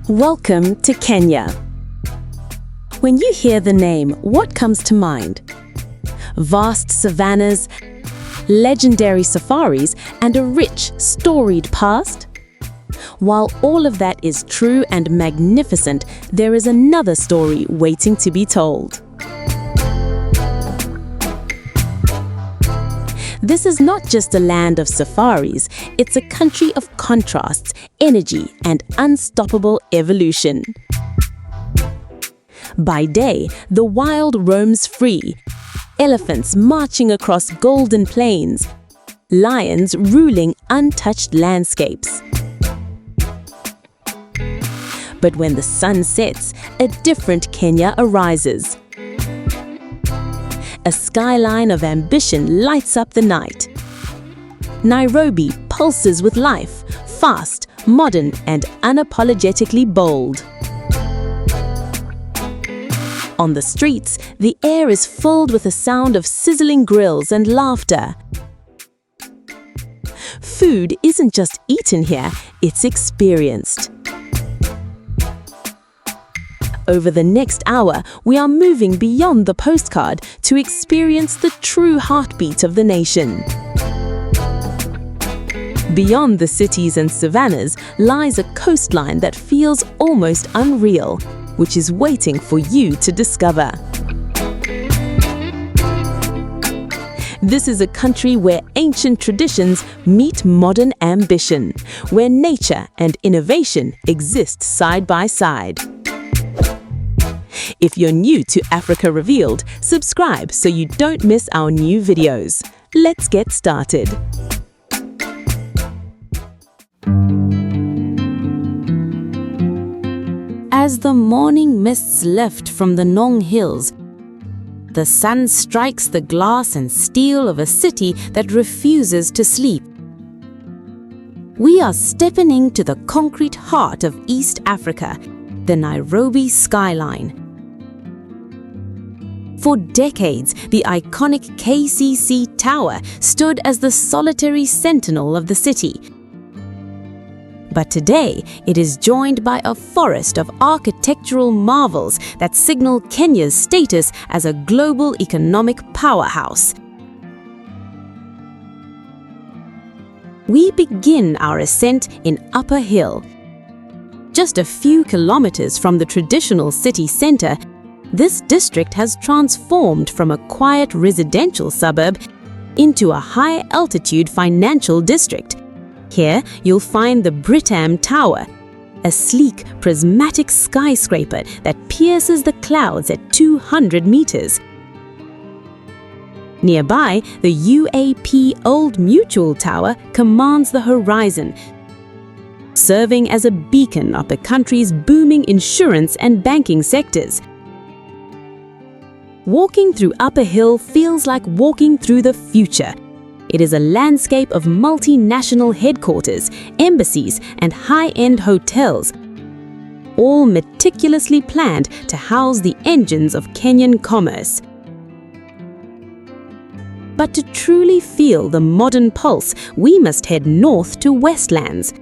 Welcome to Kenya. When you hear the name, what comes to mind? Vast savannas, legendary safaris, and a rich, storied past? While all of that is true and magnificent, there is another story waiting to be told. This is not just a land of safaris, it's a country of contrasts, energy, and unstoppable evolution. By day, the wild roams free, elephants marching across golden plains, lions ruling untouched landscapes. But when the sun sets, a different Kenya arises. A skyline of ambition lights up the night. Nairobi pulses with life, fast, modern, and unapologetically bold. On the streets, the air is filled with the sound of sizzling grills and laughter. Food isn't just eaten here, it's experienced. Over the next hour, we are moving beyond the postcard to experience the true heartbeat of the nation. Beyond the cities and savannas lies a coastline that feels almost unreal, which is waiting for you to discover. This is a country where ancient traditions meet modern ambition, where nature and innovation exist side by side. If you're new to Africa Revealed, subscribe so you don't miss our new videos. Let's get started. As the morning mists lift from the Nong Hills, the sun strikes the glass and steel of a city that refuses to sleep. We are stepping into the concrete heart of East Africa, the Nairobi skyline. For decades, the iconic KCC Tower stood as the solitary sentinel of the city. But today, it is joined by a forest of architectural marvels that signal Kenya's status as a global economic powerhouse. We begin our ascent in Upper Hill. Just a few kilometers from the traditional city center, this district has transformed from a quiet residential suburb into a high-altitude financial district. Here, you'll find the Britam Tower, a sleek, prismatic skyscraper that pierces the clouds at 200 meters. Nearby, the UAP Old Mutual Tower commands the horizon, serving as a beacon of the country's booming insurance and banking sectors. Walking through Upper Hill feels like walking through the future. It is a landscape of multinational headquarters, embassies, and high-end hotels, all meticulously planned to house the engines of Kenyan commerce. But to truly feel the modern pulse, we must head north to Westlands.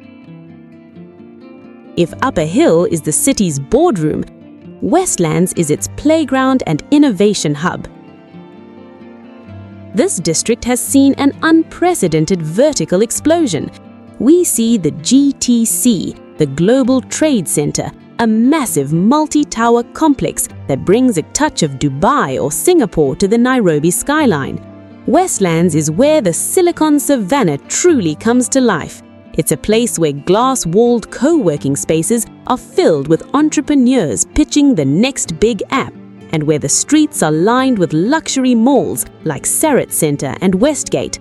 If Upper Hill is the city's boardroom, Westlands is its playground and innovation hub. This district has seen an unprecedented vertical explosion. We see the GTC, the Global Trade Center, a massive multi-tower complex that brings a touch of Dubai or Singapore to the Nairobi skyline. Westlands is where the Silicon Savannah truly comes to life. It's a place where glass-walled co-working spaces are filled with entrepreneurs pitching the next big app, and where the streets are lined with luxury malls like Sarit Center and Westgate.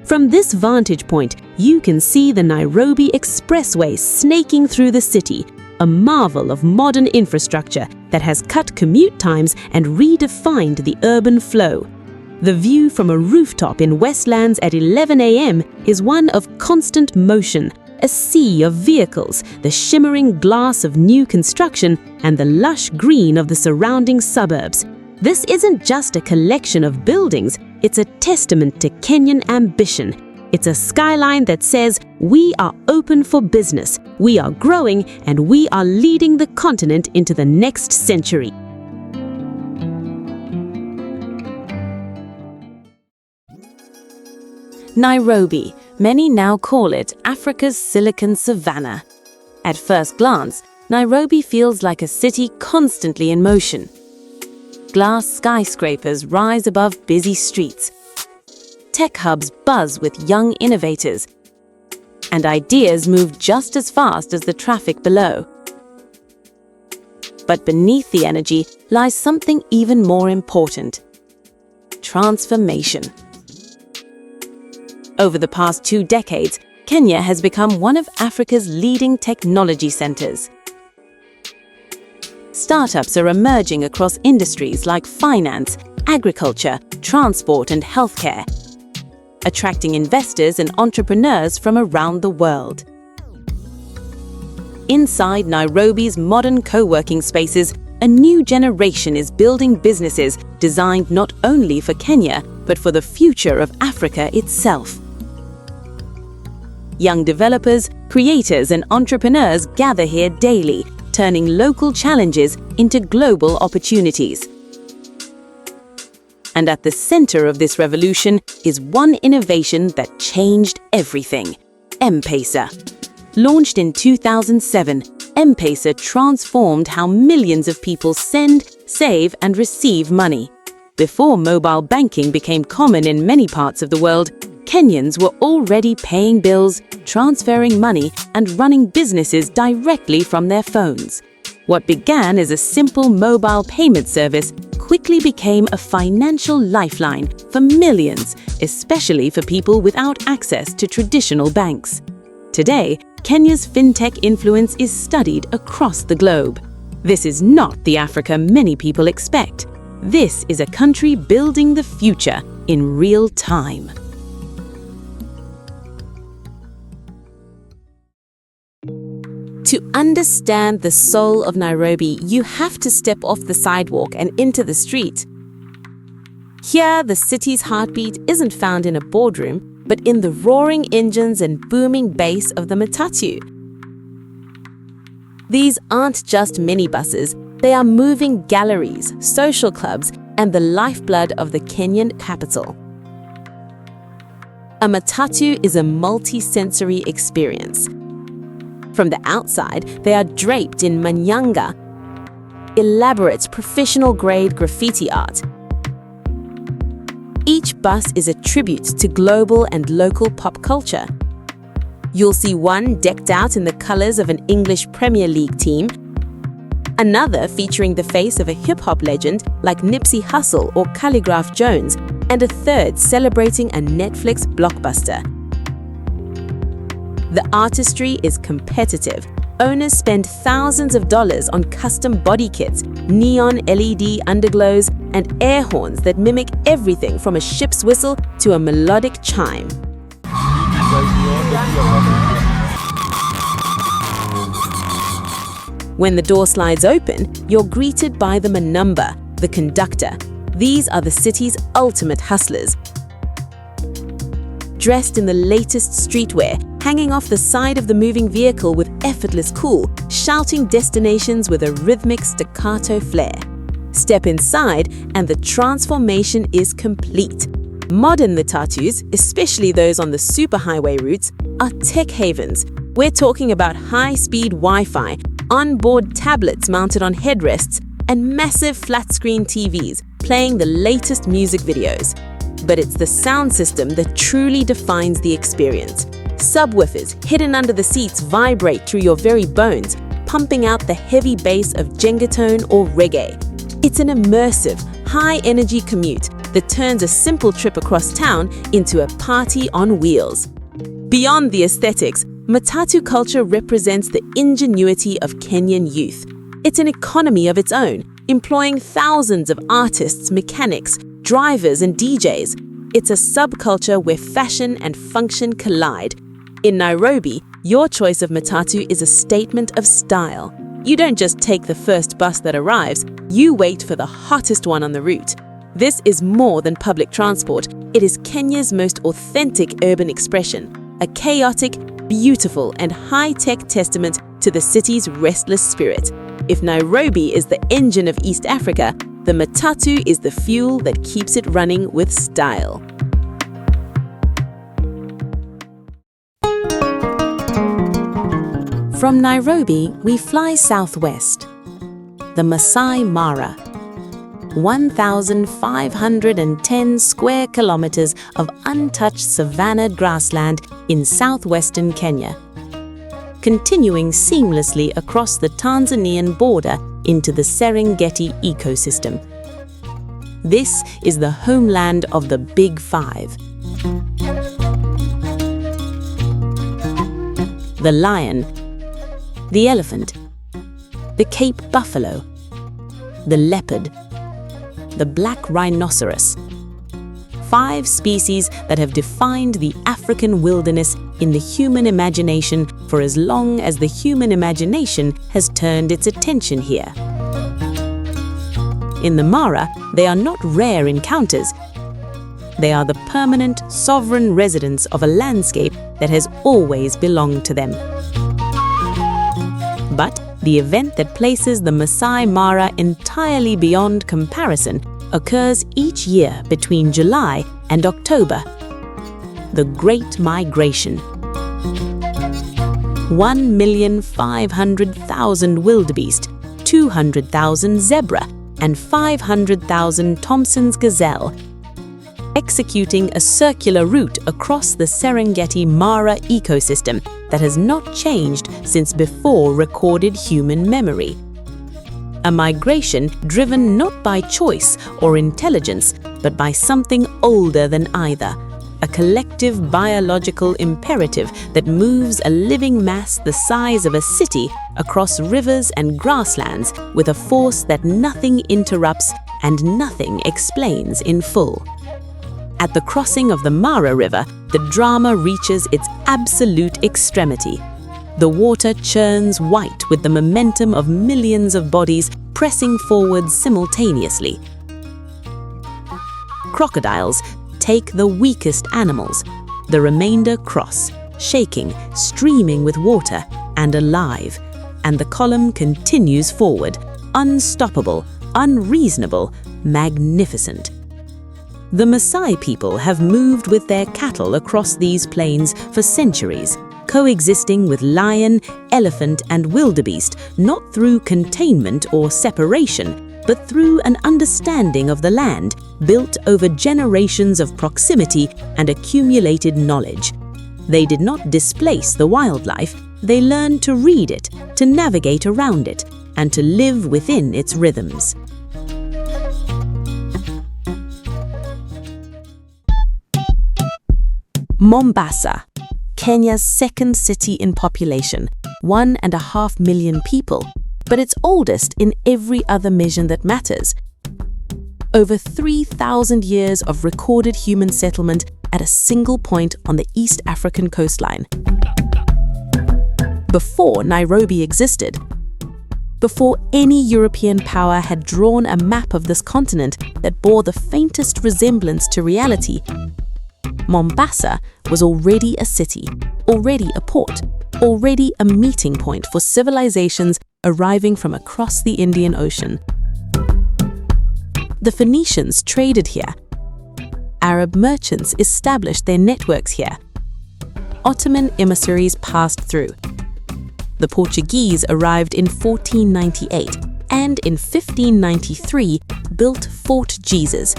From this vantage point, you can see the Nairobi Expressway snaking through the city, a marvel of modern infrastructure that has cut commute times and redefined the urban flow. The view from a rooftop in Westlands at 11 a.m. is one of constant motion, a sea of vehicles, the shimmering glass of new construction, and the lush green of the surrounding suburbs. This isn't just a collection of buildings, it's a testament to Kenyan ambition. It's a skyline that says, we are open for business, we are growing, and we are leading the continent into the next century. Nairobi. Many now call it Africa's Silicon Savannah. At first glance, Nairobi feels like a city constantly in motion. Glass skyscrapers rise above busy streets. Tech hubs buzz with young innovators. And ideas move just as fast as the traffic below. But beneath the energy lies something even more important: transformation. Over the past 2 decades, Kenya has become one of Africa's leading technology centers. Startups are emerging across industries like finance, agriculture, transport, and healthcare, attracting investors and entrepreneurs from around the world. Inside Nairobi's modern co-working spaces, a new generation is building businesses designed not only for Kenya, but for the future of Africa itself. Young developers, creators, and entrepreneurs gather here daily, turning local challenges into global opportunities. And at the center of this revolution is one innovation that changed everything: M-Pesa. Launched in 2007, M-Pesa transformed how millions of people send, save, and receive money. Before mobile banking became common in many parts of the world, Kenyans were already paying bills, transferring money, and running businesses directly from their phones. What began as a simple mobile payment service quickly became a financial lifeline for millions, especially for people without access to traditional banks. Today, Kenya's fintech influence is studied across the globe. This is not the Africa many people expect. This is a country building the future in real time. To understand the soul of Nairobi, you have to step off the sidewalk and into the street. Here, the city's heartbeat isn't found in a boardroom, but in the roaring engines and booming bass of the Matatu. These aren't just minibuses, they are moving galleries, social clubs, and the lifeblood of the Kenyan capital. A Matatu is a multi-sensory experience. From the outside, they are draped in manyanga, elaborate professional-grade graffiti art. Each bus is a tribute to global and local pop culture. You'll see one decked out in the colors of an English Premier League team, another featuring the face of a hip-hop legend like Nipsey Hussle or Calligraph Jones, and a third celebrating a Netflix blockbuster. The artistry is competitive. Owners spend thousands of dollars on custom body kits, neon LED underglows, and air horns that mimic everything from a ship's whistle to a melodic chime. When the door slides open, you're greeted by the Manamba, the conductor. These are the city's ultimate hustlers. Dressed in the latest streetwear, hanging off the side of the moving vehicle with effortless cool, shouting destinations with a rhythmic staccato flair. Step inside and the transformation is complete. Modern Matatus, especially those on the superhighway routes, are tech havens. We're talking about high-speed Wi-Fi, onboard tablets mounted on headrests, and massive flat-screen TVs playing the latest music videos. But it's the sound system that truly defines the experience. Subwoofers hidden under the seats vibrate through your very bones, pumping out the heavy bass of Gengetone or reggae. It's an immersive, high-energy commute that turns a simple trip across town into a party on wheels. Beyond the aesthetics, Matatu culture represents the ingenuity of Kenyan youth. It's an economy of its own, employing thousands of artists, mechanics, drivers, and DJs. It's a subculture where fashion and function collide. In Nairobi, your choice of Matatu is a statement of style. You don't just take the first bus that arrives, you wait for the hottest one on the route. This is more than public transport. It is Kenya's most authentic urban expression, a chaotic, beautiful, and high-tech testament to the city's restless spirit. If Nairobi is the engine of East Africa, the Matatu is the fuel that keeps it running with style. From Nairobi, we fly southwest. The Masai Mara, 1,510 square kilometers of untouched savanna grassland in southwestern Kenya, continuing seamlessly across the Tanzanian border into the Serengeti ecosystem. This is the homeland of the Big Five. The lion, the elephant, the Cape buffalo, the leopard, the black rhinoceros. 5 species that have defined the African wilderness in the human imagination for as long as the human imagination has turned its attention here. In the Mara, they are not rare encounters. They are the permanent, sovereign residents of a landscape that has always belonged to them. But the event that places the Masai Mara entirely beyond comparison occurs each year between July and October. The Great Migration. 1,500,000 wildebeest, 200,000 zebra, and 500,000 Thompson's gazelle, executing a circular route across the Serengeti Mara ecosystem that has not changed since before recorded human memory. A migration driven not by choice or intelligence, but by something older than either, a collective biological imperative that moves a living mass the size of a city across rivers and grasslands with a force that nothing interrupts and nothing explains in full. At the crossing of the Mara River, the drama reaches its absolute extremity. The water churns white with the momentum of millions of bodies pressing forward simultaneously. Crocodiles take the weakest animals. The remainder cross, shaking, streaming with water, and alive. And the column continues forward, unstoppable, unreasonable, magnificent. The Maasai people have moved with their cattle across these plains for centuries, coexisting with lion, elephant, and wildebeest not through containment or separation, but through an understanding of the land built over generations of proximity and accumulated knowledge. They did not displace the wildlife, they learned to read it, to navigate around it, and to live within its rhythms. Mombasa, Kenya's second city in population, 1.5 million people, but its oldest in every other measure that matters. Over 3,000 years of recorded human settlement at a single point on the East African coastline. Before Nairobi existed, before any European power had drawn a map of this continent that bore the faintest resemblance to reality, Mombasa was already a city, already a port, already a meeting point for civilizations arriving from across the Indian Ocean. The Phoenicians traded here. Arab merchants established their networks here. Ottoman emissaries passed through. The Portuguese arrived in 1498 and in 1593 built Fort Jesus,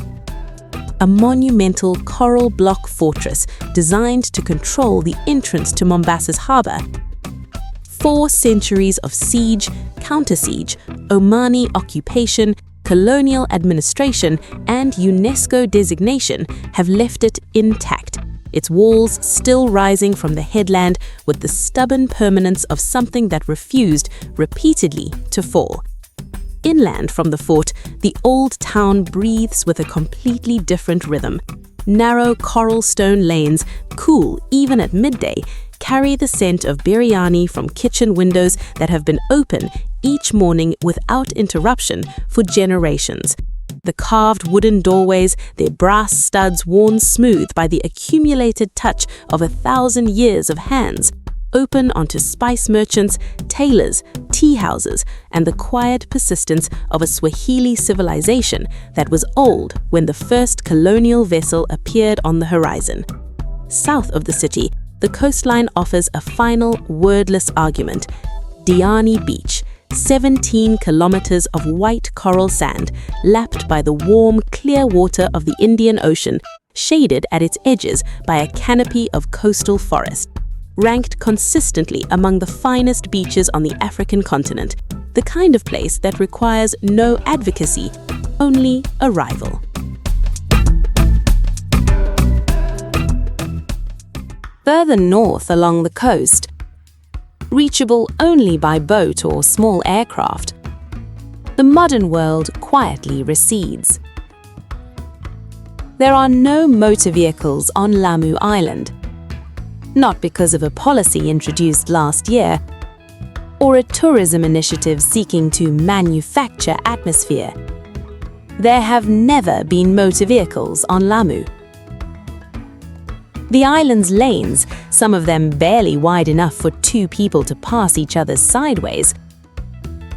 a monumental coral block fortress designed to control the entrance to Mombasa's harbour. 4 centuries of siege, counter-siege, Omani occupation, colonial administration, and UNESCO designation have left it intact, its walls still rising from the headland with the stubborn permanence of something that refused repeatedly to fall. Inland from the fort, the old town breathes with a completely different rhythm. Narrow coral stone lanes, cool even at midday, carry the scent of biryani from kitchen windows that have been open each morning without interruption for generations. The carved wooden doorways, their brass studs worn smooth by the accumulated touch of 1,000 years of hands, open onto spice merchants, tailors, tea houses, and the quiet persistence of a Swahili civilization that was old when the first colonial vessel appeared on the horizon. South of the city, the coastline offers a final wordless argument. Diani Beach, 17 kilometers of white coral sand, lapped by the warm, clear water of the Indian Ocean, shaded at its edges by a canopy of coastal forest. Ranked consistently among the finest beaches on the African continent, the kind of place that requires no advocacy, only arrival. Further north along the coast, reachable only by boat or small aircraft, the modern world quietly recedes. There are no motor vehicles on Lamu Island, not because of a policy introduced last year or a tourism initiative seeking to manufacture atmosphere. There have never been motor vehicles on Lamu. The island's lanes, some of them barely wide enough for two people to pass each other sideways,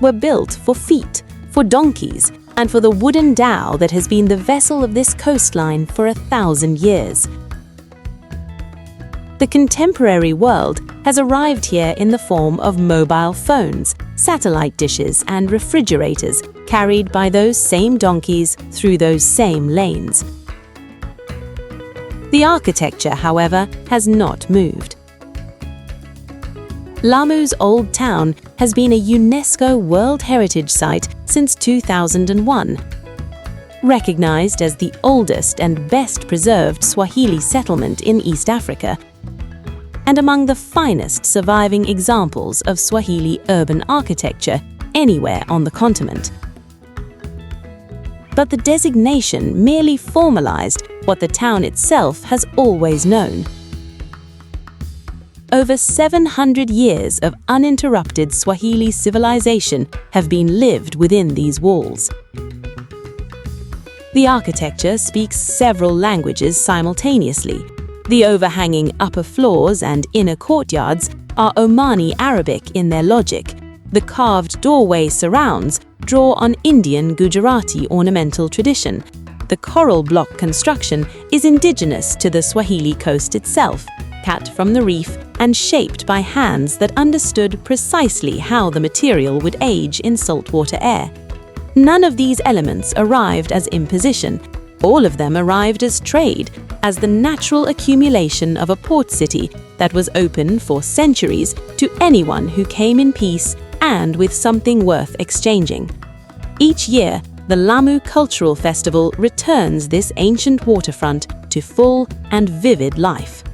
were built for feet, for donkeys, and for the wooden dhow that has been the vessel of this coastline for 1,000 years. The contemporary world has arrived here in the form of mobile phones, satellite dishes, and refrigerators carried by those same donkeys through those same lanes. The architecture, however, has not moved. Lamu's old town has been a UNESCO World Heritage Site since 2001. Recognized as the oldest and best preserved Swahili settlement in East Africa, and among the finest surviving examples of Swahili urban architecture anywhere on the continent. But the designation merely formalized what the town itself has always known. Over 700 years of uninterrupted Swahili civilization have been lived within these walls. The architecture speaks several languages simultaneously. The overhanging upper floors and inner courtyards are Omani Arabic in their logic. The carved doorway surrounds draw on Indian Gujarati ornamental tradition. The coral block construction is indigenous to the Swahili coast itself, cut from the reef and shaped by hands that understood precisely how the material would age in saltwater air. None of these elements arrived as imposition. All of them arrived as trade, as the natural accumulation of a port city that was open for centuries to anyone who came in peace and with something worth exchanging. Each year, the Lamu Cultural Festival returns this ancient waterfront to full and vivid life.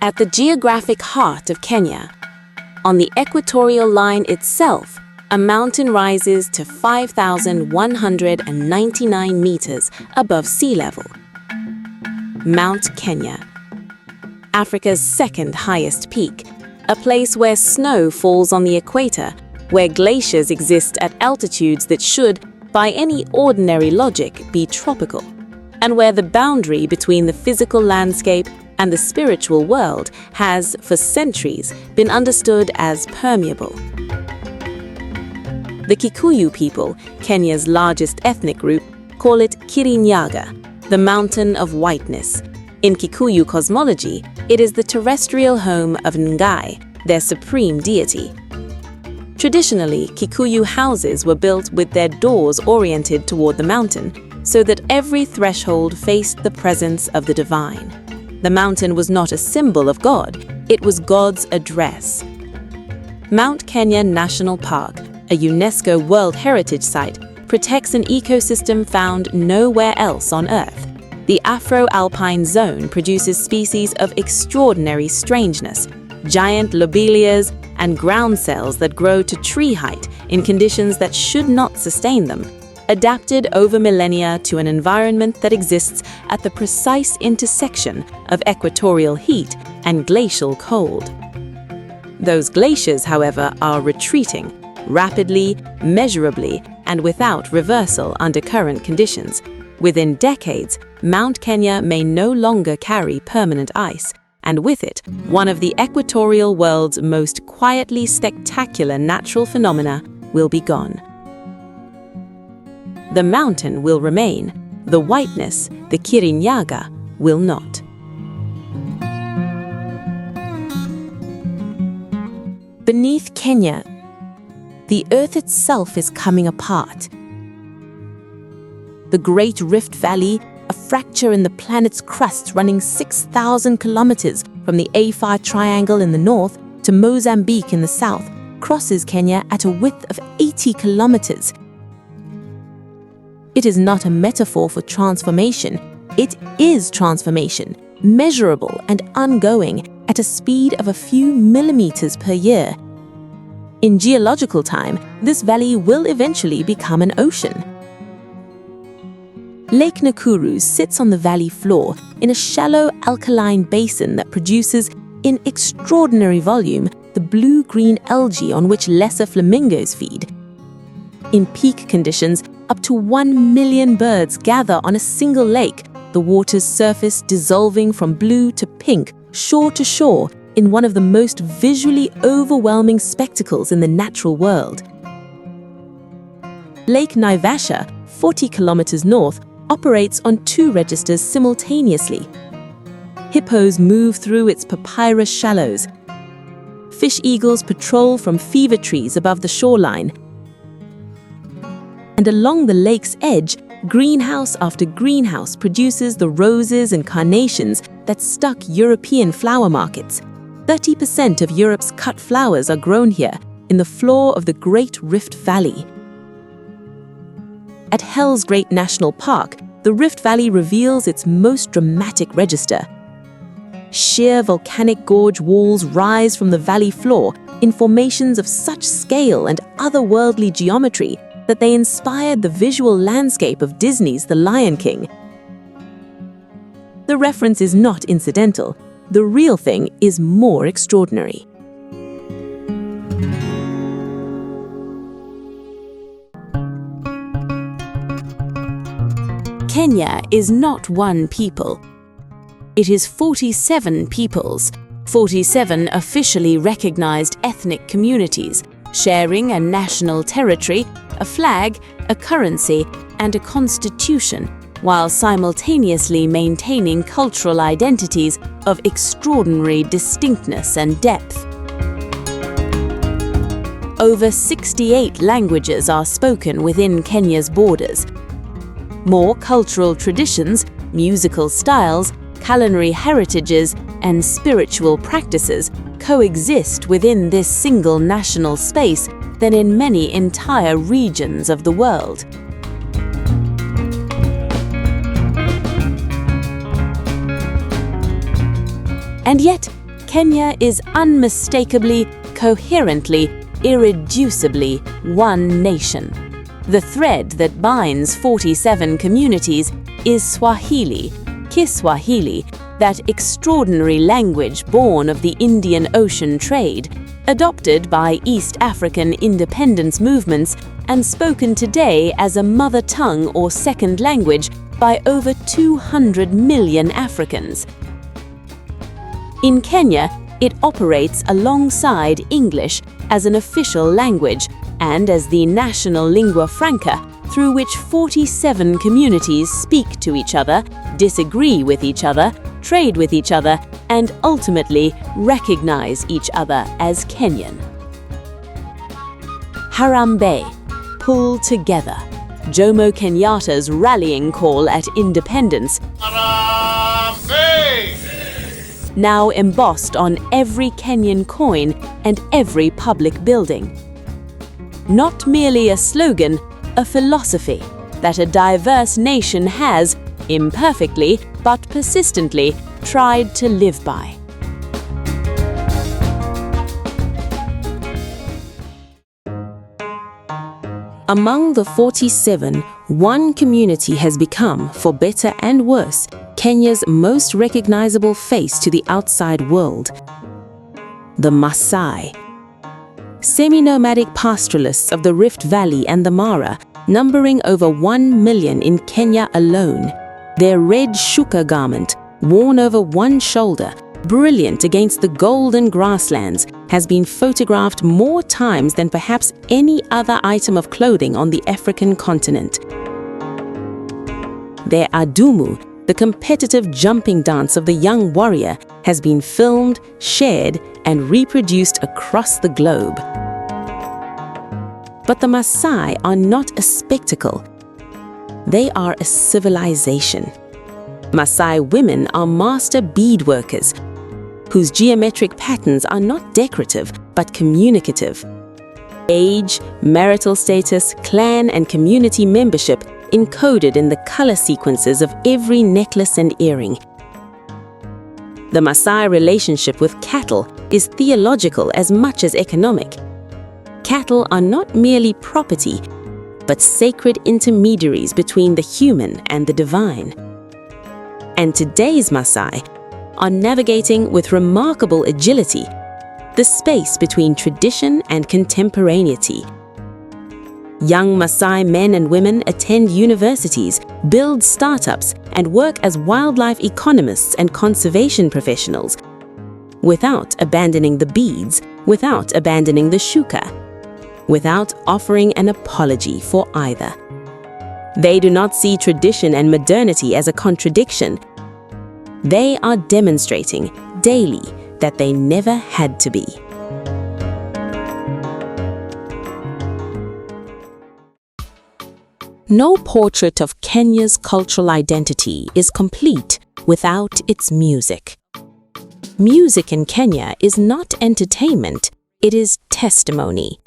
At the geographic heart of Kenya, on the equatorial line itself, a mountain rises to 5,199 meters above sea level. Mount Kenya, Africa's second highest peak, a place where snow falls on the equator, where glaciers exist at altitudes that should, by any ordinary logic, be tropical, and where the boundary between the physical landscape and the spiritual world has, for centuries, been understood as permeable. The Kikuyu people, Kenya's largest ethnic group, call it Kirinyaga, the mountain of whiteness. In Kikuyu cosmology, it is the terrestrial home of Ngai, their supreme deity. Traditionally, Kikuyu houses were built with their doors oriented toward the mountain, so that every threshold faced the presence of the divine. The mountain was not a symbol of God, it was God's address. Mount Kenya National Park, a UNESCO World Heritage Site, protects an ecosystem found nowhere else on Earth. The Afro-Alpine zone produces species of extraordinary strangeness, giant lobelias and ground cells that grow to tree height in conditions that should not sustain them, adapted over millennia to an environment that exists at the precise intersection of equatorial heat and glacial cold. Those glaciers, however, are retreating, rapidly, measurably, and without reversal under current conditions. Within decades, Mount Kenya may no longer carry permanent ice, and with it, one of the equatorial world's most quietly spectacular natural phenomena will be gone. The mountain will remain, the whiteness, the Kirinyaga, will not. Beneath Kenya, the earth itself is coming apart. The Great Rift Valley, a fracture in the planet's crust running 6,000 kilometers from the A5 Triangle in the north to Mozambique in the south, crosses Kenya at a width of 80 kilometers. It is not a metaphor for transformation. It is transformation, measurable and ongoing at a speed of a few millimeters per year. In geological time, this valley will eventually become an ocean. Lake Nakuru sits on the valley floor in a shallow alkaline basin that produces, in extraordinary volume, the blue-green algae on which lesser flamingos feed. In peak conditions, up to 1 million birds gather on a single lake, the water's surface dissolving from blue to pink, shore to shore, in one of the most visually overwhelming spectacles in the natural world. Lake Naivasha, 40 kilometers north, operates on 2 registers simultaneously. Hippos move through its papyrus shallows. Fish eagles patrol from fever trees above the shoreline. And along the lake's edge, greenhouse after greenhouse produces the roses and carnations that stuck European flower markets. 30% of Europe's cut flowers are grown here, in the floor of the Great Rift Valley. At Hell's Great National Park, the Rift Valley reveals its most dramatic register. Sheer volcanic gorge walls rise from the valley floor in formations of such scale and otherworldly geometry that they inspired the visual landscape of Disney's The Lion King. The reference is not incidental. The real thing is more extraordinary. Kenya is not one people. It is 47 peoples, 47 officially recognized ethnic communities, sharing a national territory, a flag, a currency, and a constitution, while simultaneously maintaining cultural identities of extraordinary distinctness and depth. Over 68 languages are spoken within Kenya's borders. More cultural traditions, musical styles, culinary heritages, and spiritual practices coexist within this single national space than in many entire regions of the world. And yet, Kenya is unmistakably, coherently, irreducibly one nation. The thread that binds 47 communities is Swahili, Kiswahili, that extraordinary language born of the Indian Ocean trade, adopted by East African independence movements and spoken today as a mother tongue or second language by over 200 million Africans. In Kenya, it operates alongside English as an official language and as the national lingua franca through which 47 communities speak to each other, disagree with each other, trade with each other, and ultimately recognize each other as Kenyan. Harambee, pull together. Jomo Kenyatta's rallying call at independence, Harambee! Now embossed on every Kenyan coin and every public building. Not merely a slogan, a philosophy that a diverse nation has, imperfectly but persistently, tried to live by. Among the 47, one community has become, for better and worse, Kenya's most recognizable face to the outside world. the Maasai. Semi-nomadic pastoralists of the Rift Valley and the Mara, numbering over 1 million in Kenya alone. Their red shuka garment, worn over one shoulder, brilliant against the golden grasslands, has been photographed more times than perhaps any other item of clothing on the African continent. Their adumu, the competitive jumping dance of the young warrior, has been filmed, shared, and reproduced across the globe. But the Maasai are not a spectacle. They are a civilization. Maasai women are master beadworkers, whose geometric patterns are not decorative but communicative. Age, marital status, clan and community membership encoded in the color sequences of every necklace and earring. The Maasai relationship with cattle is theological as much as economic. Cattle are not merely property, but sacred intermediaries between the human and the divine. And today's Maasai are navigating with remarkable agility the space between tradition and contemporaneity. Young Maasai men and women attend universities, build startups, and work as wildlife economists and conservation professionals, without abandoning the beads, without abandoning the shuka, without offering an apology for either. They do not see tradition and modernity as a contradiction. They are demonstrating daily that they never had to be. No portrait of Kenya's cultural identity is complete without its music. Music in Kenya is not entertainment, it is testimony.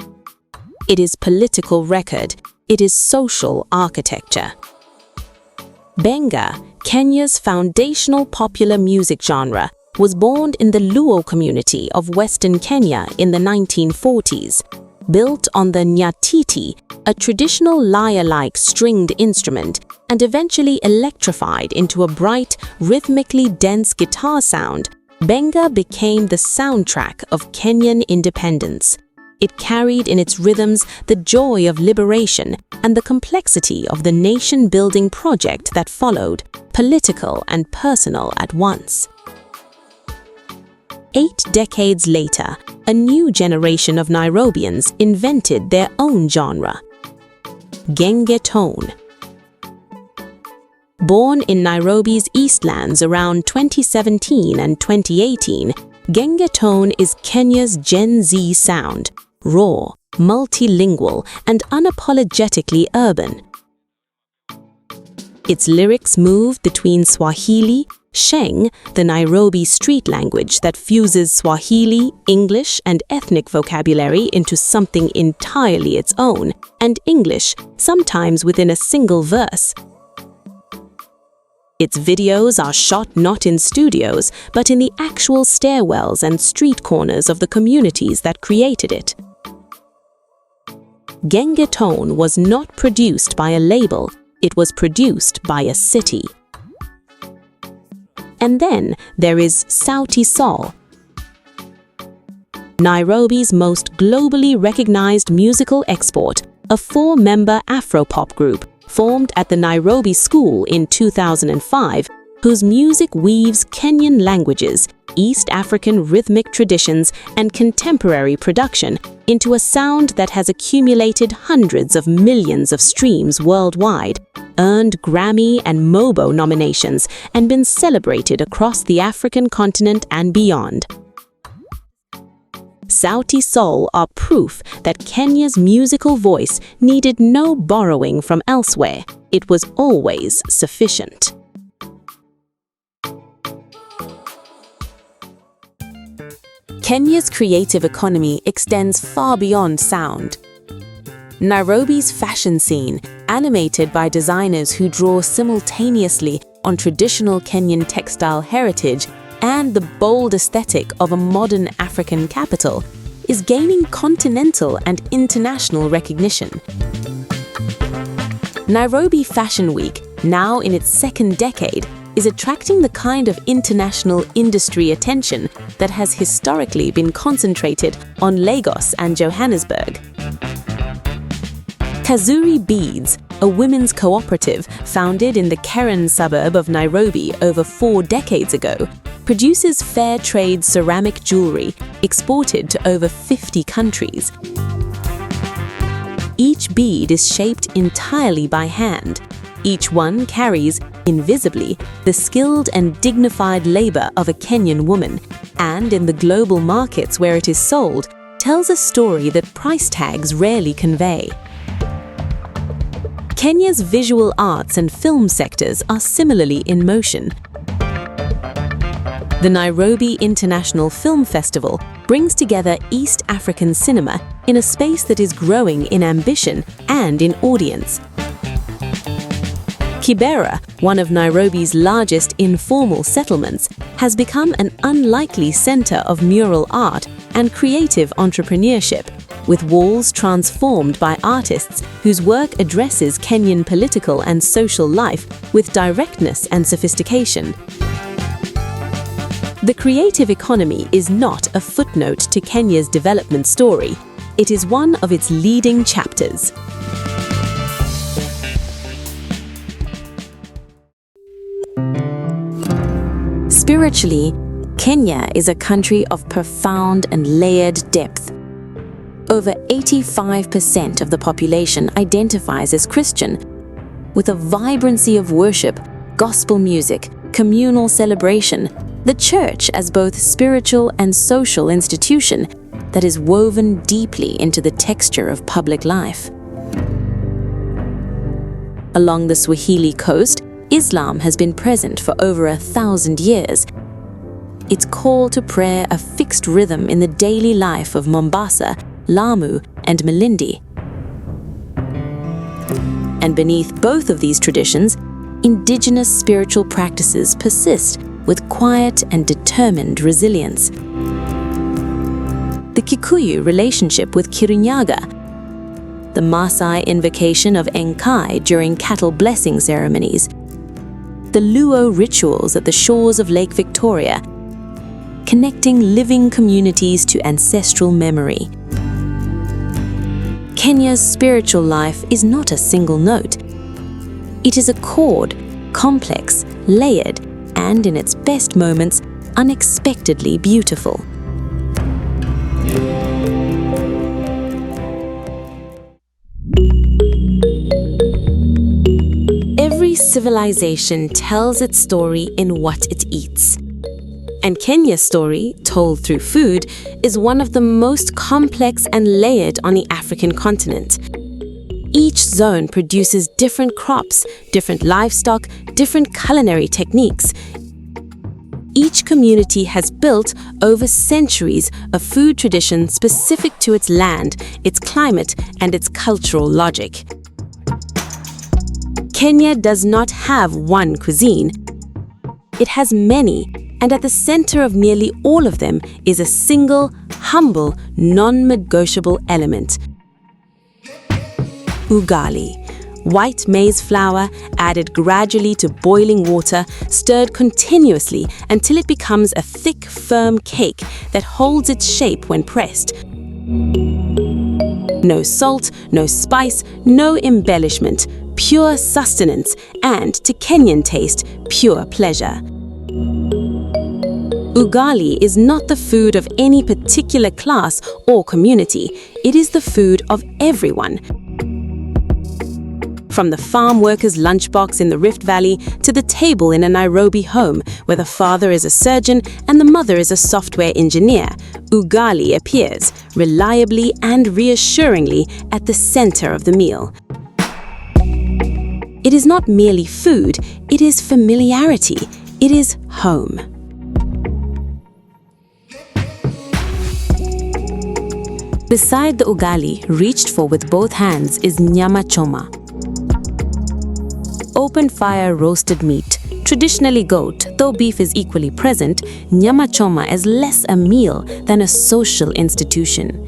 It is political record, it is social architecture. Benga, Kenya's foundational popular music genre, was born in the Luo community of Western Kenya in the 1940s. Built on the nyatiti, a traditional lyre-like stringed instrument, and eventually electrified into a bright, rhythmically dense guitar sound, Benga became the soundtrack of Kenyan independence. It carried in its rhythms the joy of liberation and the complexity of the nation-building project that followed, political and personal at once. 8 decades later, a new generation of Nairobians invented their own genre, Gengetone. Born in Nairobi's Eastlands around 2017 and 2018, Gengetone is Kenya's Gen Z sound, raw, multilingual, and unapologetically urban. Its lyrics move between Swahili, Sheng, the Nairobi street language that fuses Swahili, English, and ethnic vocabulary into something entirely its own, and English, sometimes within a single verse. Its videos are shot not in studios, but in the actual stairwells and street corners of the communities that created it. Gengetone was not produced by a label, it was produced by a city. And then there is Sauti Sol, Nairobi's most globally recognized musical export, a 4-member Afro-pop group formed at the Nairobi School in 2005, whose music weaves Kenyan languages, East African rhythmic traditions, and contemporary production into a sound that has accumulated hundreds of millions of streams worldwide, earned Grammy and MOBO nominations, and been celebrated across the African continent and beyond. Sauti Sol are proof that Kenya's musical voice needed no borrowing from elsewhere. It was always sufficient. Kenya's creative economy extends far beyond sound. Nairobi's fashion scene, animated by designers who draw simultaneously on traditional Kenyan textile heritage and the bold aesthetic of a modern African capital, is gaining continental and international recognition. Nairobi Fashion Week, now in its second decade, is attracting the kind of international industry attention that has historically been concentrated on Lagos and Johannesburg. Kazuri Beads, a women's cooperative founded in the Keren suburb of Nairobi over 4 decades ago, produces fair trade ceramic jewelry exported to over 50 countries. Each bead is shaped entirely by hand. Each one carries, invisibly, the skilled and dignified labor of a Kenyan woman, and in the global markets where it is sold, tells a story that price tags rarely convey. Kenya's visual arts and film sectors are similarly in motion. The Nairobi International Film Festival brings together East African cinema in a space that is growing in ambition and in audience. Kibera, one of Nairobi's largest informal settlements, has become an unlikely center of mural art and creative entrepreneurship, with walls transformed by artists whose work addresses Kenyan political and social life with directness and sophistication. The creative economy is not a footnote to Kenya's development story. It is one of its leading chapters. Spiritually, Kenya is a country of profound and layered depth. Over 85% of the population identifies as Christian, with a vibrancy of worship, gospel music, communal celebration, the church as both spiritual and social institution that is woven deeply into the texture of public life. Along the Swahili coast, Islam has been present for over 1,000 years. Its call to prayer a fixed rhythm in the daily life of Mombasa, Lamu, and Malindi. And beneath both of these traditions, indigenous spiritual practices persist with quiet and determined resilience. The Kikuyu relationship with Kirinyaga, the Maasai invocation of Enkai during cattle blessing ceremonies, the Luo rituals at the shores of Lake Victoria, connecting living communities to ancestral memory. Kenya's spiritual life is not a single note. It is a chord, complex, layered, and in its best moments, unexpectedly beautiful. Every civilization tells its story in what it eats. And Kenya's story, told through food, is one of the most complex and layered on the African continent. Each zone produces different crops, different livestock, different culinary techniques. Each community has built, over centuries, a food tradition specific to its land, its climate, and its cultural logic. Kenya does not have one cuisine. It has many, and at the center of nearly all of them is a single, humble, non-negotiable element: Ugali, white maize flour added gradually to boiling water, stirred continuously until it becomes a thick, firm cake that holds its shape when pressed. No salt, no spice, no embellishment, pure sustenance, and, to Kenyan taste, pure pleasure. Ugali is not the food of any particular class or community. It is the food of everyone. From the farm worker's lunchbox in the Rift Valley to the table in a Nairobi home where the father is a surgeon and the mother is a software engineer, Ugali appears, reliably and reassuringly, at the center of the meal. It is not merely food, it is familiarity, it is home. Beside the Ugali, reached for with both hands, is Nyama Choma. Open-fire roasted meat, traditionally goat, though beef is equally present, Nyama Choma is less a meal than a social institution.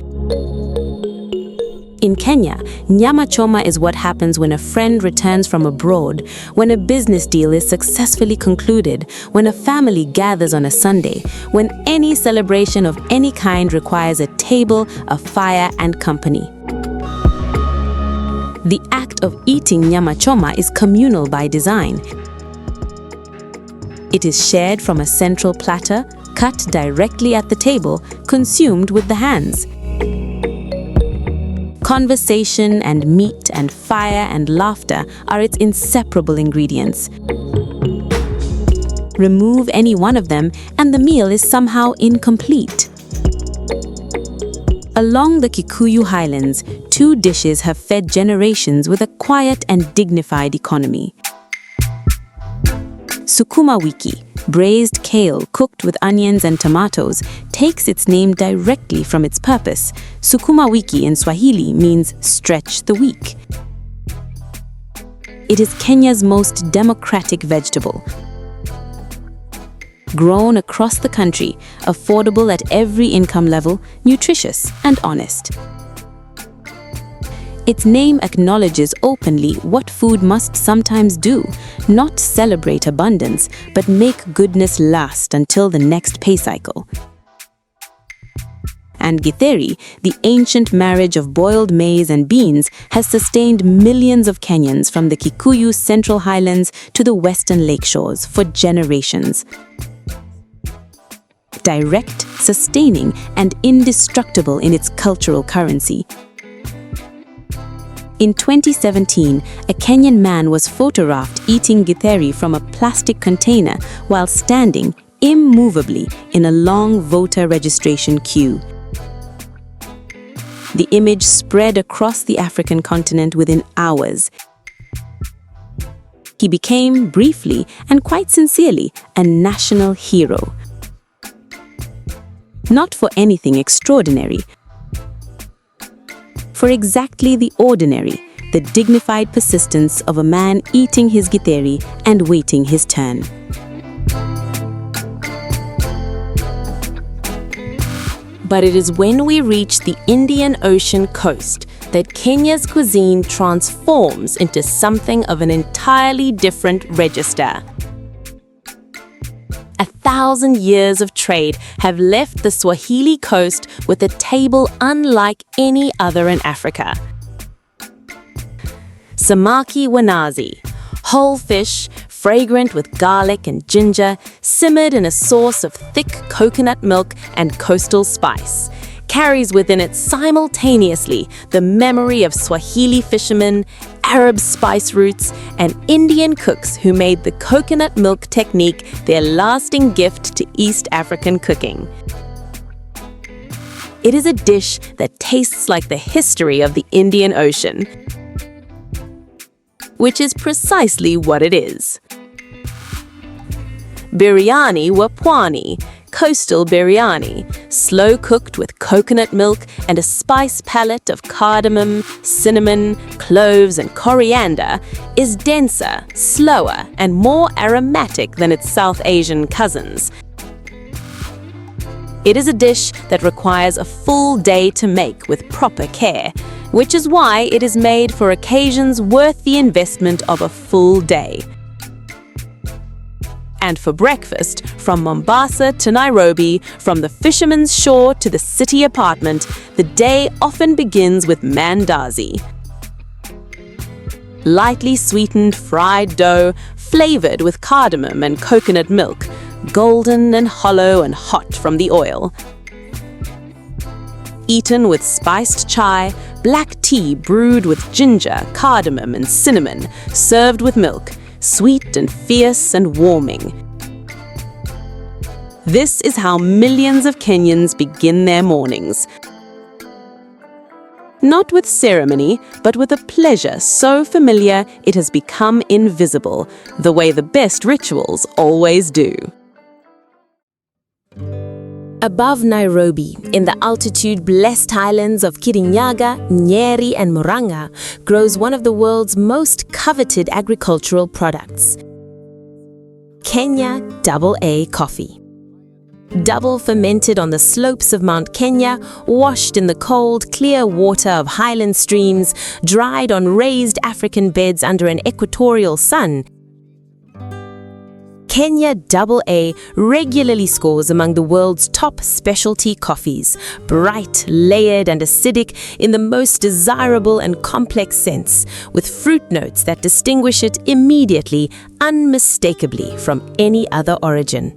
In Kenya, Nyama Choma is what happens when a friend returns from abroad, when a business deal is successfully concluded, when a family gathers on a Sunday, when any celebration of any kind requires a table, a fire, and company. The act of eating Nyama Choma is communal by design. It is shared from a central platter, cut directly at the table, consumed with the hands. Conversation and meat and fire and laughter are its inseparable ingredients. Remove any one of them and the meal is somehow incomplete. Along the Kikuyu Highlands, 2 dishes have fed generations with a quiet and dignified economy. Sukuma wiki, braised kale cooked with onions and tomatoes, takes its name directly from its purpose. Sukuma wiki in Swahili means stretch the weak. It is Kenya's most democratic vegetable. Grown across the country, affordable at every income level, nutritious and honest. Its name acknowledges openly what food must sometimes do, not celebrate abundance, but make goodness last until the next pay cycle. And githeri, the ancient marriage of boiled maize and beans, has sustained millions of Kenyans from the Kikuyu Central Highlands to the Western Lake Shores for generations. Direct, sustaining, and indestructible in its cultural currency. In 2017, a Kenyan man was photographed eating githeri from a plastic container while standing immovably in a long voter registration queue. The image spread across the African continent within hours. He became, briefly and quite sincerely, a national hero. Not for anything extraordinary, for exactly the ordinary, the dignified persistence of a man eating his githeri and waiting his turn. But it is when we reach the Indian Ocean coast that Kenya's cuisine transforms into something of an entirely different register. 1,000 years of trade have left the Swahili coast with a table unlike any other in Africa. Samaki wa nazi, whole fish, fragrant with garlic and ginger, simmered in a sauce of thick coconut milk and coastal spice, carries within it simultaneously the memory of Swahili fishermen, Arab spice roots, and Indian cooks who made the coconut milk technique their lasting gift to East African cooking. It is a dish that tastes like the history of the Indian Ocean, which is precisely what it is. Biryani wa pwani, coastal biryani, slow-cooked with coconut milk and a spice palette of cardamom, cinnamon, cloves, and coriander, is denser, slower, and more aromatic than its South Asian cousins. It is a dish that requires a full day to make with proper care, which is why it is made for occasions worth the investment of a full day. And for breakfast, from Mombasa to Nairobi, from the fisherman's shore to the city apartment, the day often begins with mandazi. Lightly sweetened fried dough, flavored with cardamom and coconut milk, golden and hollow and hot from the oil. Eaten with spiced chai, black tea brewed with ginger, cardamom, and cinnamon, served with milk, sweet and fierce and warming. This is how millions of Kenyans begin their mornings. Not with ceremony, but with a pleasure so familiar it has become invisible, the way the best rituals always do. Above Nairobi, in the altitude-blessed highlands of Kirinyaga, Nyeri, and Murang'a, grows one of the world's most coveted agricultural products, Kenya AA coffee. Double fermented on the slopes of Mount Kenya, washed in the cold, clear water of highland streams, dried on raised African beds under an equatorial sun, Kenya AA regularly scores among the world's top specialty coffees, bright, layered and acidic in the most desirable and complex sense, with fruit notes that distinguish it immediately, unmistakably from any other origin.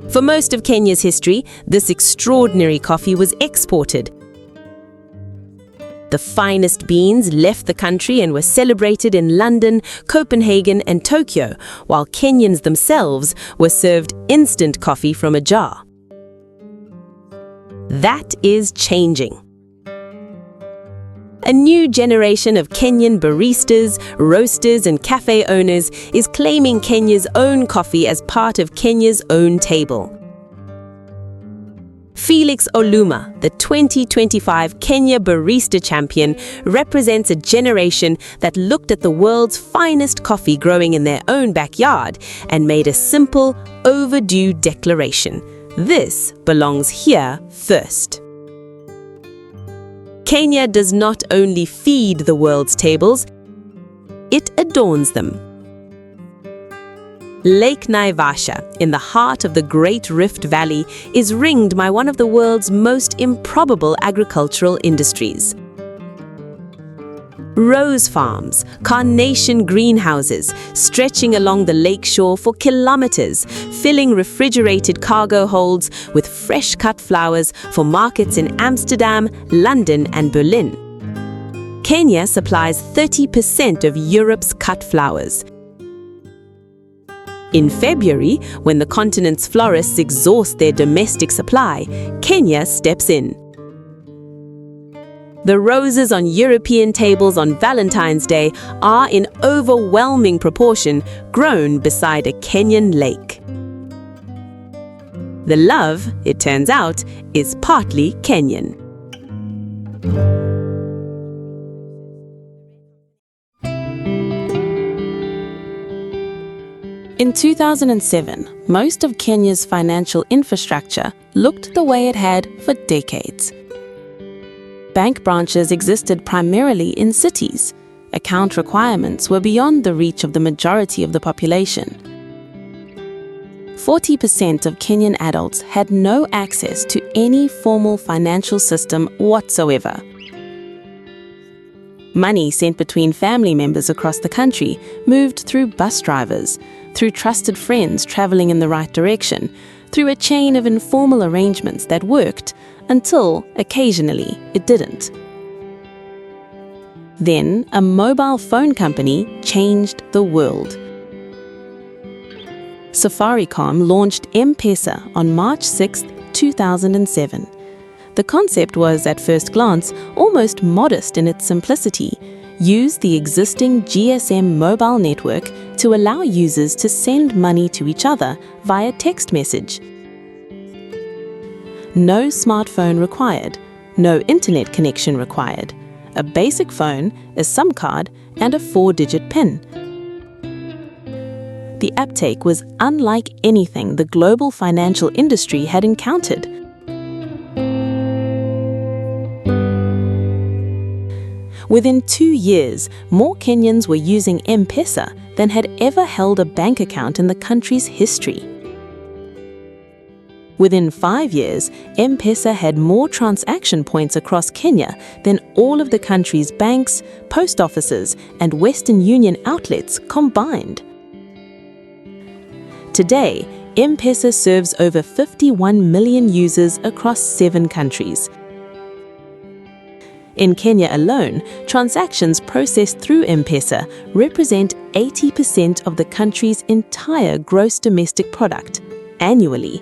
For most of Kenya's history, this extraordinary coffee was exported. The finest beans left the country and were celebrated in London, Copenhagen and Tokyo, while Kenyans themselves were served instant coffee from a jar. That is changing. A new generation of Kenyan baristas, roasters and cafe owners is claiming Kenya's own coffee as part of Kenya's own table. Felix Oluma, the 2025 Kenya Barista Champion, represents a generation that looked at the world's finest coffee growing in their own backyard and made a simple, overdue declaration. This belongs here first. Kenya does not only feed the world's tables, it adorns them. Lake Naivasha, in the heart of the Great Rift Valley, is ringed by one of the world's most improbable agricultural industries. Rose farms, carnation greenhouses, stretching along the lakeshore for kilometers, filling refrigerated cargo holds with fresh-cut flowers for markets in Amsterdam, London and Berlin. Kenya supplies 30% of Europe's cut flowers. In February, when the continent's florists exhaust their domestic supply, Kenya steps in. The roses on European tables on Valentine's Day are in overwhelming proportion grown beside a Kenyan lake. The love, it turns out, is partly Kenyan. In 2007, most of Kenya's financial infrastructure looked the way it had for decades. Bank branches existed primarily in cities. Account requirements were beyond the reach of the majority of the population. 40% of Kenyan adults had no access to any formal financial system whatsoever. Money sent between family members across the country moved through bus drivers, through trusted friends traveling in the right direction, through a chain of informal arrangements that worked until, occasionally, it didn't. Then, a mobile phone company changed the world. Safaricom launched M-Pesa on March 6, 2007. The concept was, at first glance, almost modest in its simplicity. Use the existing GSM mobile network to allow users to send money to each other via text message. No smartphone required, no internet connection required, a basic phone, a SIM card, and a 4-digit PIN. The uptake was unlike anything the global financial industry had encountered. Within 2 years, more Kenyans were using M-Pesa than had ever held a bank account in the country's history. Within 5 years, M-Pesa had more transaction points across Kenya than all of the country's banks, post offices, and Western Union outlets combined. Today, M-Pesa serves over 51 million users across 7 countries. In Kenya alone, transactions processed through M-Pesa represent 80% of the country's entire gross domestic product annually.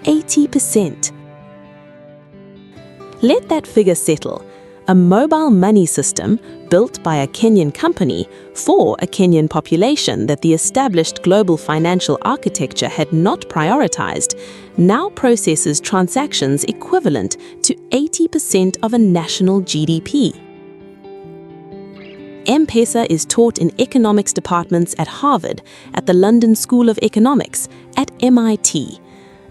80%. Let that figure settle. A mobile money system built by a Kenyan company for a Kenyan population that the established global financial architecture had not prioritized now processes transactions equivalent to 80% of a national GDP. M-Pesa is taught in economics departments at Harvard, at the London School of Economics, at MIT,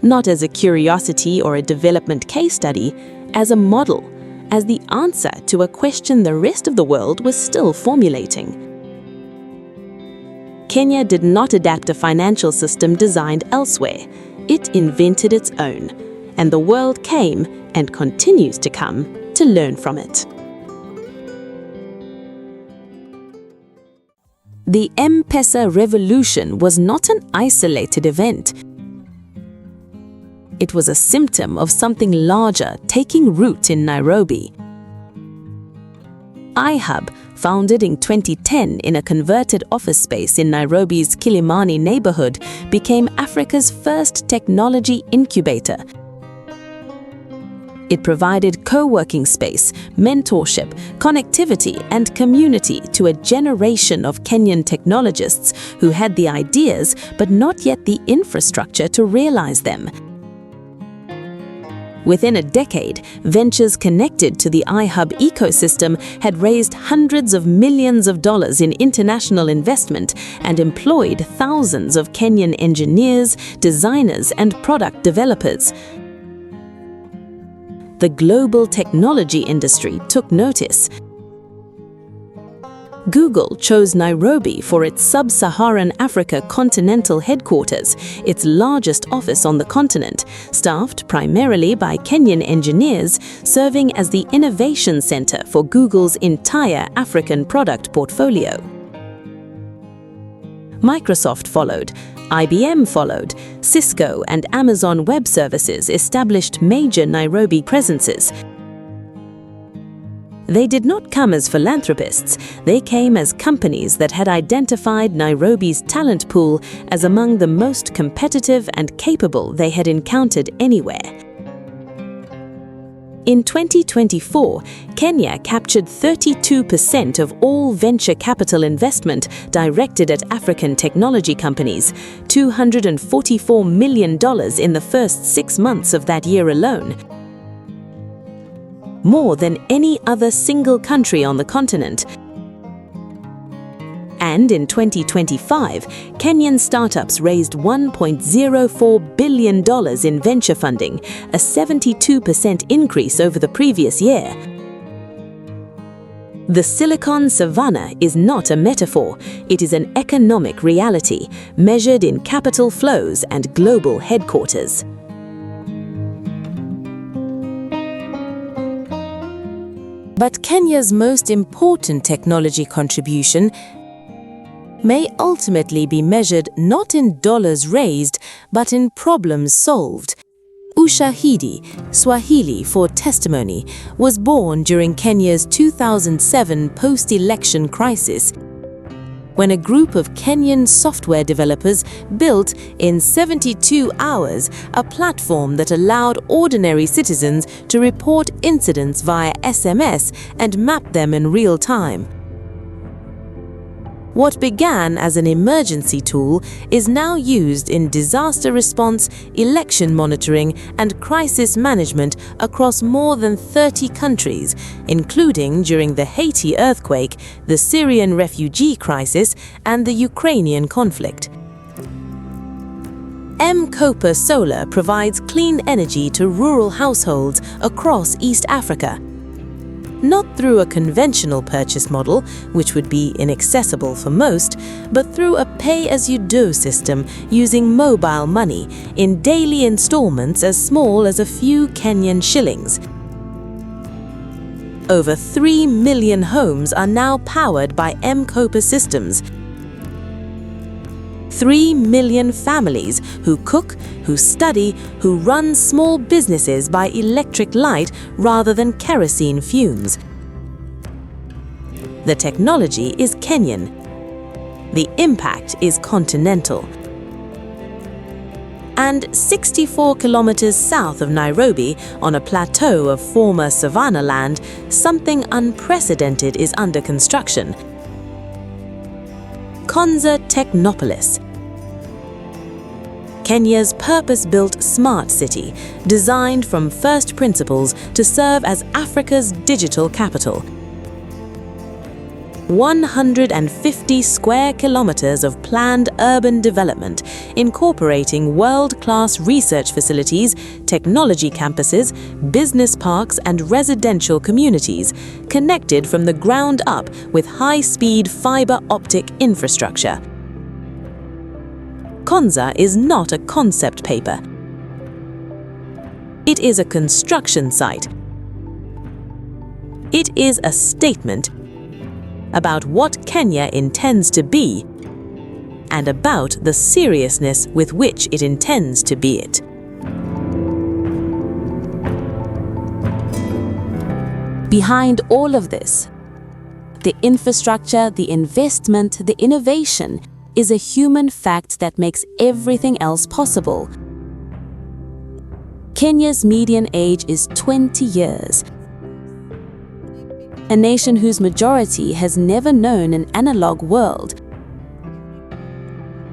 not as a curiosity or a development case study, as a model, as the answer to a question the rest of the world was still formulating. Kenya did not adapt a financial system designed elsewhere. It invented its own, and the world came, and continues to come, to learn from it. The M-Pesa Revolution was not an isolated event. It was a symptom of something larger taking root in Nairobi. iHub, founded in 2010 in a converted office space in Nairobi's Kilimani neighborhood, became Africa's first technology incubator. It provided co-working space, mentorship, connectivity, and community to a generation of Kenyan technologists who had the ideas but not yet the infrastructure to realize them. Within a decade, ventures connected to the iHub ecosystem had raised hundreds of millions of dollars in international investment and employed thousands of Kenyan engineers, designers, and product developers. The global technology industry took notice. Google chose Nairobi for its sub-Saharan Africa continental headquarters, its largest office on the continent, staffed primarily by Kenyan engineers, serving as the innovation center for Google's entire African product portfolio. Microsoft followed, IBM followed, Cisco and Amazon Web Services established major Nairobi presences. They did not come as philanthropists, they came as companies that had identified Nairobi's talent pool as among the most competitive and capable they had encountered anywhere. In 2024, Kenya captured 32% of all venture capital investment directed at African technology companies, $244 million in the first 6 months of that year alone. More than any other single country on the continent. And in 2025, Kenyan startups raised $1.04 billion in venture funding, a 72% increase over the previous year. The Silicon Savannah is not a metaphor, it is an economic reality, measured in capital flows and global headquarters. But Kenya's most important technology contribution may ultimately be measured not in dollars raised, but in problems solved. Ushahidi, Swahili for testimony, was born during Kenya's 2007 post-election crisis, when a group of Kenyan software developers built in 72 hours a platform that allowed ordinary citizens to report incidents via SMS and map them in real time. What began as an emergency tool is now used in disaster response, election monitoring, and crisis management across more than 30 countries, including during the Haiti earthquake, the Syrian refugee crisis, and the Ukrainian conflict. M-Pesa Solar provides clean energy to rural households across East Africa. Not through a conventional purchase model, which would be inaccessible for most, but through a pay-as-you-do system using mobile money in daily installments as small as a few Kenyan shillings. Over 3 million homes are now powered by M-Pesa systems. 3 million families who cook, who study, who run small businesses by electric light rather than kerosene fumes. The technology is Kenyan. The impact is continental. And 64 kilometers south of Nairobi, on a plateau of former Savannah land, something unprecedented is under construction. Konza Technopolis. Kenya's purpose-built smart city, designed from first principles to serve as Africa's digital capital. 150 square kilometers of planned urban development, incorporating world-class research facilities, technology campuses, business parks, and residential communities, connected from the ground up with high-speed fiber optic infrastructure. Konza is not a concept paper. It is a construction site. It is a statement about what Kenya intends to be and about the seriousness with which it intends to be it. Behind all of this, the infrastructure, the investment, the innovation, is a human fact that makes everything else possible. Kenya's median age is 20 years. A nation whose majority has never known an analog world.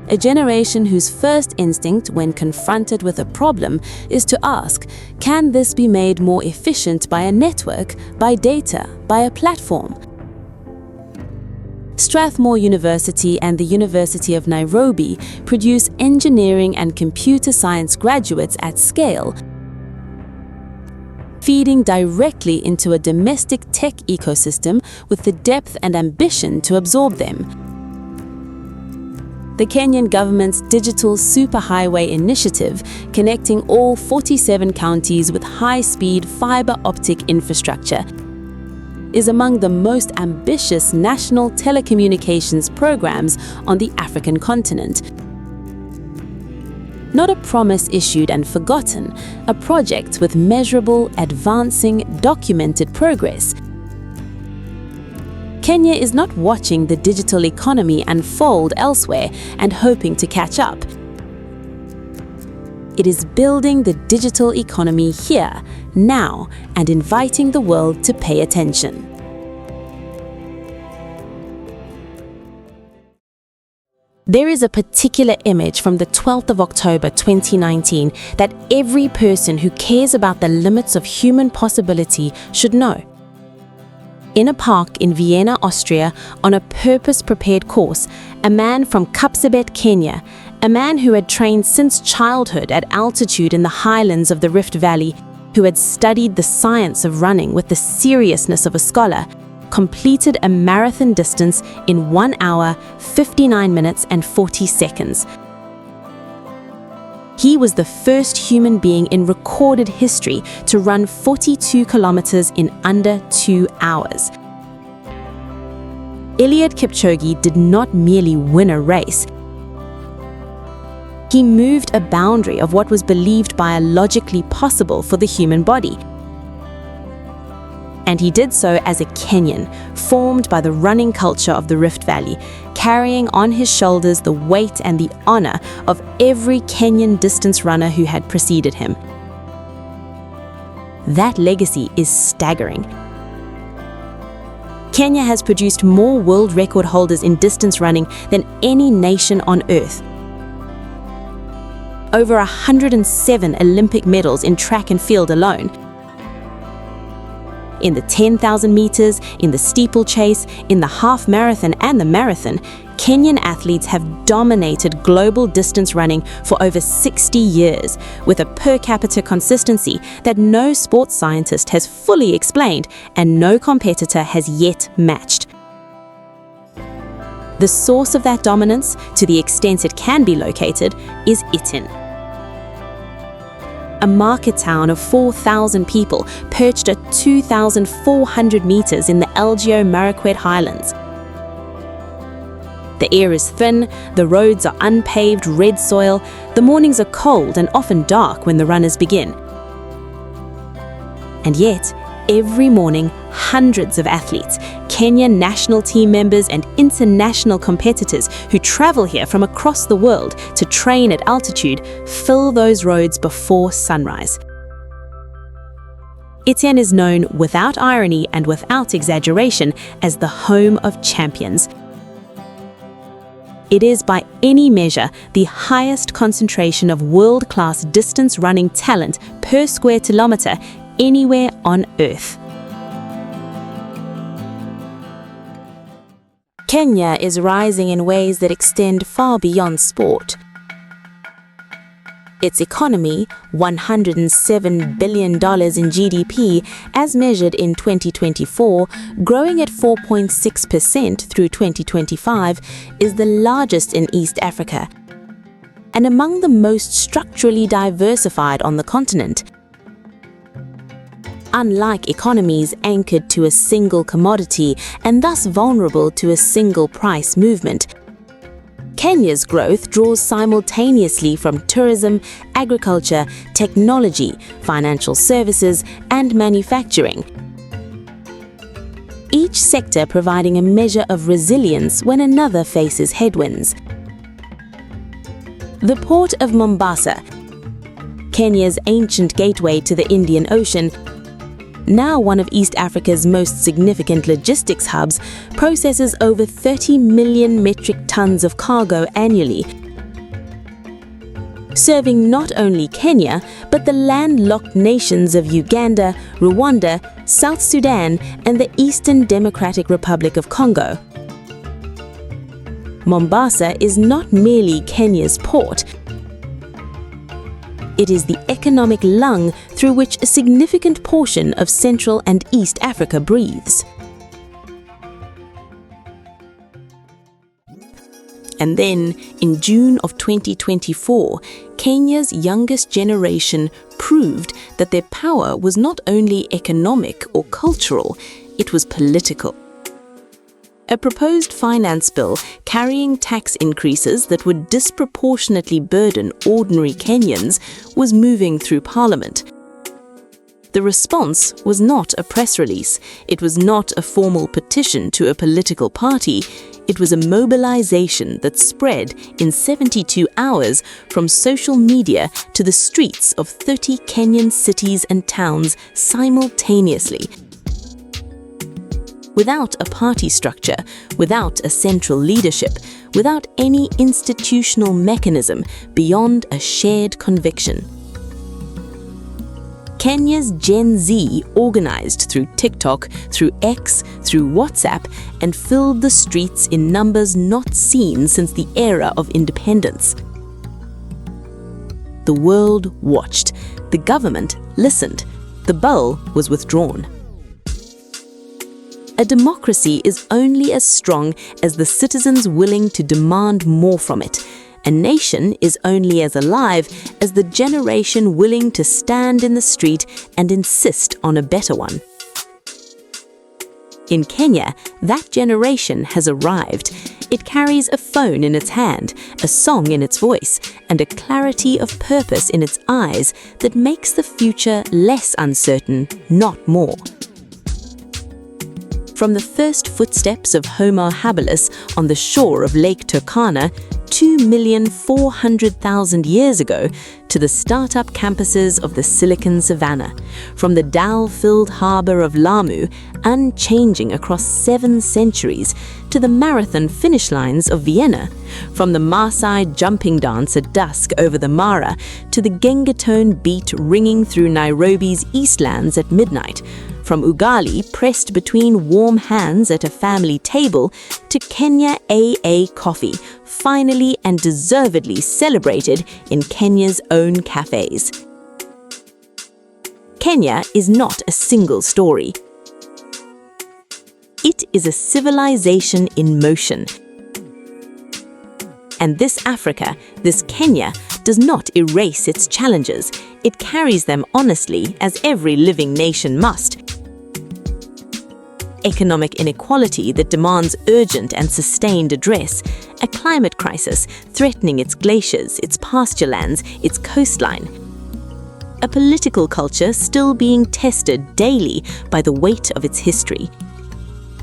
A generation whose first instinct when confronted with a problem is to ask, can this be made more efficient by a network, by data, by a platform? Strathmore University and the University of Nairobi produce engineering and computer science graduates at scale, feeding directly into a domestic tech ecosystem with the depth and ambition to absorb them. The Kenyan government's digital superhighway initiative, connecting all 47 counties with high-speed fiber optic infrastructure, is among the most ambitious national telecommunications programs on the African continent. Not a promise issued and forgotten, a project with measurable, advancing, documented progress. Kenya is not watching the digital economy unfold elsewhere and hoping to catch up. It is building the digital economy here, now, and inviting the world to pay attention. There is a particular image from the 12th of October 2019 that every person who cares about the limits of human possibility should know. In a park in Vienna, Austria, on a purpose-prepared course, a man from Kapsabet, Kenya, a man who had trained since childhood at altitude in the highlands of the Rift Valley, who had studied the science of running with the seriousness of a scholar, completed a marathon distance in 1 hour, 59 minutes and 40 seconds. He was the first human being in recorded history to run 42 kilometers in under 2 hours. Eliud Kipchoge did not merely win a race. He moved a boundary of what was believed biologically possible for the human body. And he did so as a Kenyan, formed by the running culture of the Rift Valley, carrying on his shoulders the weight and the honor of every Kenyan distance runner who had preceded him. That legacy is staggering. Kenya has produced more world record holders in distance running than any nation on earth. Over 107 Olympic medals in track and field alone. In the 10,000 meters, in the steeplechase, in the half marathon and the marathon, Kenyan athletes have dominated global distance running for over 60 years, with a per capita consistency that no sports scientist has fully explained and no competitor has yet matched. The source of that dominance, to the extent it can be located, is Iten. A market town of 4,000 people perched at 2,400 meters in the Elgeyo Marakwet Highlands. The air is thin, the roads are unpaved red soil, the mornings are cold and often dark when the runners begin. And yet, every morning, hundreds of athletes, Kenyan national team members and international competitors who travel here from across the world to train at altitude fill those roads before sunrise. Iten is known without irony and without exaggeration as the home of champions. It is by any measure the highest concentration of world-class distance running talent per square kilometer anywhere on Earth. Kenya is rising in ways that extend far beyond sport. Its economy, $107 billion in GDP, as measured in 2024, growing at 4.6% through 2025, is the largest in East Africa and among the most structurally diversified on the continent. Unlike economies anchored to a single commodity and thus vulnerable to a single price movement, Kenya's growth draws simultaneously from tourism, agriculture, technology, financial services, and manufacturing, each sector providing a measure of resilience when another faces headwinds. The port of Mombasa, Kenya's ancient gateway to the Indian Ocean, now one of East Africa's most significant logistics hubs, processes over 30 million metric tons of cargo annually, serving not only Kenya, but the landlocked nations of Uganda, Rwanda, South Sudan, and the Eastern Democratic Republic of Congo. Mombasa is not merely Kenya's port. It is the economic lung through which a significant portion of Central and East Africa breathes. And then, in June of 2024, Kenya's youngest generation proved that their power was not only economic or cultural, it was political. A proposed finance bill carrying tax increases that would disproportionately burden ordinary Kenyans was moving through Parliament. The response was not a press release. It was not a formal petition to a political party. It was a mobilization that spread in 72 hours from social media to the streets of 30 Kenyan cities and towns simultaneously. Without a party structure, without a central leadership, without any institutional mechanism beyond a shared conviction. Kenya's Gen Z organized through TikTok, through X, through WhatsApp, and filled the streets in numbers not seen since the era of independence. The world watched. The government listened. The bill was withdrawn. A democracy is only as strong as the citizens willing to demand more from it. A nation is only as alive as the generation willing to stand in the street and insist on a better one. In Kenya, that generation has arrived. It carries a phone in its hand, a song in its voice, and a clarity of purpose in its eyes that makes the future less uncertain, not more. From the first footsteps of Homo habilis on the shore of Lake Turkana 2,400,000 years ago to the startup campuses of the Silicon Savannah, from the dhow-filled harbour of Lamu, unchanging across 7 centuries, to the marathon finish lines of Vienna, from the Maasai jumping dance at dusk over the Mara to the Gengetone beat ringing through Nairobi's Eastlands at midnight, from Ugali pressed between warm hands at a family table to Kenya AA coffee, finally and deservedly celebrated in Kenya's own cafes. Kenya is not a single story. It is a civilization in motion. And this Africa, this Kenya, does not erase its challenges. It carries them honestly, as every living nation must. Economic inequality that demands urgent and sustained address, a climate crisis threatening its glaciers, its pasture lands, its coastline. A political culture still being tested daily by the weight of its history.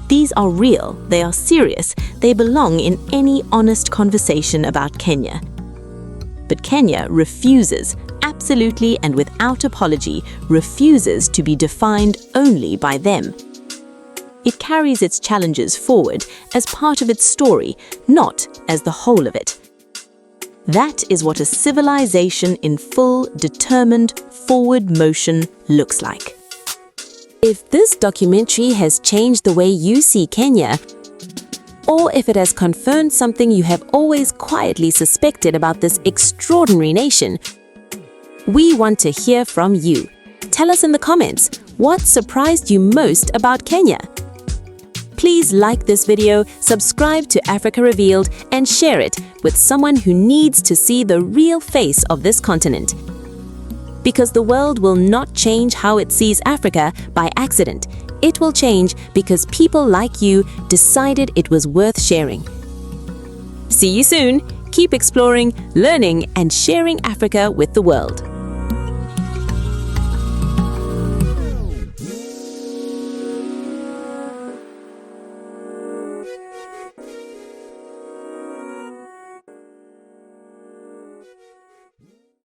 These are real, they are serious, they belong in any honest conversation about Kenya. But Kenya refuses, absolutely and without apology, refuses to be defined only by them. It carries its challenges forward as part of its story, not as the whole of it. That is what a civilization in full, determined, forward motion looks like. If this documentary has changed the way you see Kenya, or if it has confirmed something you have always quietly suspected about this extraordinary nation. We want to hear from you. Tell us in the comments, what surprised you most about Kenya? Please like this video, subscribe to Africa Revealed, and share it with someone who needs to see the real face of this continent. Because the world will not change how it sees Africa by accident. It will change because people like you decided it was worth sharing. See you soon. Keep exploring, learning, and sharing Africa with the world.